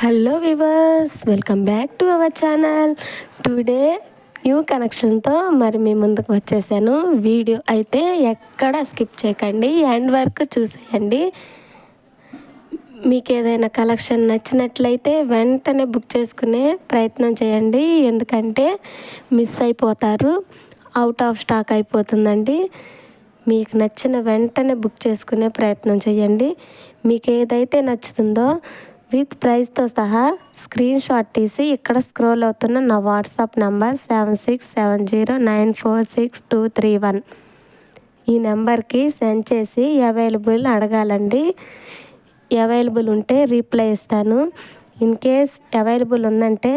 Hello viewers, welcome back to our channel. Today new కనెక్షన్తో మరి మీ ముందుకు వచ్చేసాను. వీడియో అయితే ఎక్కడ స్కిప్ చేయకండి, ఎండ్ వరకు చూసేయండి. మీకు ఏదైనా కలెక్షన్ నచ్చినట్లయితే వెంటనే బుక్ చేసుకునే ప్రయత్నం చేయండి, ఎందుకంటే మిస్ అయిపోతారు, అవుట్ ఆఫ్ స్టాక్ అయిపోతుందండి. మీకు నచ్చిన వెంటనే బుక్ చేసుకునే ప్రయత్నం చేయండి. మీకు ఏదైతే నచ్చుతుందో విత్ ప్రైస్తో సహా స్క్రీన్ షాట్ తీసి ఇక్కడ స్క్రోల్ అవుతున్న నా వాట్సాప్ నంబర్ 7670946231 ఈ నెంబర్కి సెండ్ చేసి అవైలబుల్ అడగాలండి. అవైలబుల్ ఉంటే రీప్లై ఇస్తాను. ఇన్ కేస్ అవైలబుల్ ఉందంటే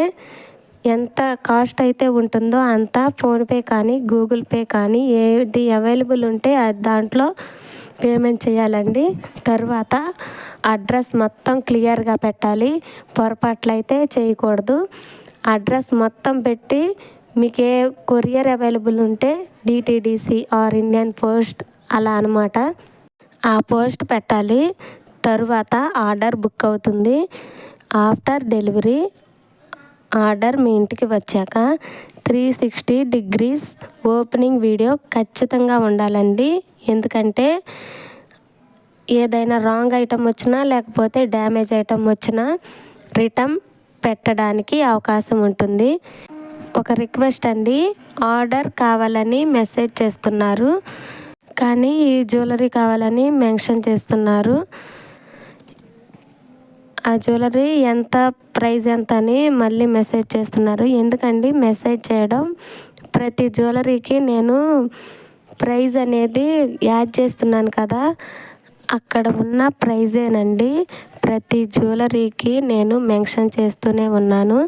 ఎంత కాస్ట్ అయితే ఉంటుందో అంత ఫోన్పే కానీ గూగుల్ పే కానీ ఏది అవైలబుల్ ఉంటే దాంట్లో పేమెంట్ చేయాలండి. తర్వాత అడ్రస్ మొత్తం క్లియర్గా పెట్టాలి, పొరపాట్లయితే చేయకూడదు. అడ్రస్ మొత్తం పెట్టి మీకు ఏ కొరియర్ అవైలబుల్ ఉంటే డిటీడీసీ ఆర్ ఇండియన్ పోస్ట్ అలా అనమాట, ఆ పోస్ట్ పెట్టాలి. తరువాత ఆర్డర్ బుక్ అవుతుంది. ఆఫ్టర్ డెలివరీ ఆర్డర్ మీ ఇంటికి వచ్చాక 360 డిగ్రీస్ ఓపెనింగ్ వీడియో ఖచ్చితంగా ఉండాలండి. ఎందుకంటే ఏదైనా రాంగ్ ఐటమ్ వచ్చినా లేకపోతే డ్యామేజ్ ఐటమ్ వచ్చినా రిటర్న్ పెట్టడానికి అవకాశం ఉంటుంది. ఒక రిక్వెస్ట్ అండి, ఆర్డర్ కావాలని మెసేజ్ చేస్తున్నారు కానీ ఈ జ్యువెలరీ కావాలని మెన్షన్ చేస్తున్నారు. ఆ జ్యువెలరీ ఎంత, ప్రైస్ ఎంత అని మళ్ళీ మెసేజ్ చేస్తున్నారు. ఎందుకండి మెసేజ్ చేయడం? ప్రతి జ్యువెలరీకి నేను ప్రైజ్ అనేది యాడ్ చేస్తున్నాను కదా, అక్కడ ఉన్న ప్రైజేనండి ప్రతి జ్యువెలరీకి నేను మెన్షన్ చేస్తూనే ఉన్నాను.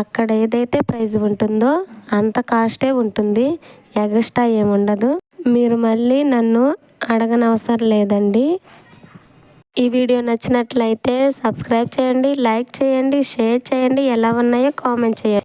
అక్కడ ఏదైతే ప్రైజ్ ఉంటుందో అంత కాస్టే ఉంటుంది, ఎగస్ట్రా ఏముండదు. మీరు మళ్ళీ నన్ను అడగనవసరం లేదండి. ఈ వీడియో నచ్చినట్లయితే సబ్స్క్రైబ్ చేయండి, లైక్ చేయండి, షేర్ చేయండి, ఎలా ఉన్నాయో కామెంట్ చేయండి.